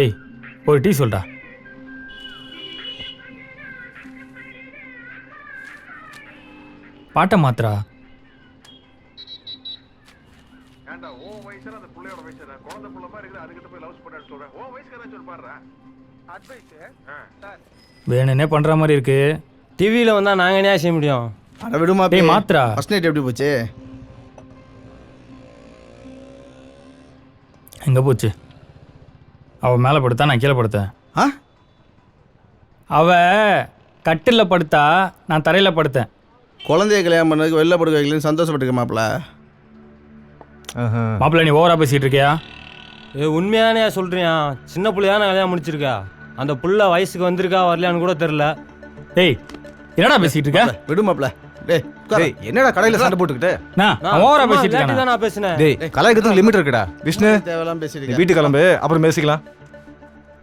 ஏய் ஒரு டீ சொல்டா. பாட்டை மாத்திரா. ஏண்டா ஓ வயசுல அந்த புள்ளையோட வயசு குழந்தை புள்ள மாதிரி இருக்குது, அதுக்கிட்ட போய் லவ்ஸ் பண்ண சொல்றேன். ஓ வயசுக்கு சொல்லி பாடுறேன். அட்வைஸ் சார் வேணுன்னே பண்ற மாதிரி இருக்கு. டிவியில் வந்தால் நாங்கள் என்ன செய்ய முடியும்? அட விடுமா. டேய் மாத்திரா. ஃபர்ஸ்ட் நைட் எப்படி போச்சு? எங்கே போச்சு? அவள் மேலே படுத்தா, நான் கீழே படுத்தேன். ஆ அவள் கட்டிலில் படுத்தா, நான் தரையில் படுத்தேன். குழந்தைய கல்யாணம் பண்ணதுக்கு வெளில படுக்க வைக்கலன்னு சந்தோஷப்பட்டுக்க மாப்பிள்ள. மாப்பிள்ளை நீ ஓவரா பேசிகிட்டு இருக்கியா? உண்மையானே சொல்கிறியா? சின்ன பிள்ளையான கல்யாணம் முடிச்சிருக்கா. அந்த புள்ள வயசுக்கு வந்திருக்கா வரலையான்னு கூட தெரில. டேய் என்னடா பேசிகிட்டு இருக்க? விடு மாப்பிள்ள. டேய் என்னடா கடையில சண்டை போட்டுக்கிட்டு? நான் ஓவரா பேசிட்டு தான் நான் பேசினேன். டேய் கலாய்க்கிறதுக்கு லிமிட் இருக்குடா. விஷ்ணு தேவையெல்லாம் பேசிட்டு வீட்டு கிளம்பு, அப்புறம் பேசிக்கலாம்.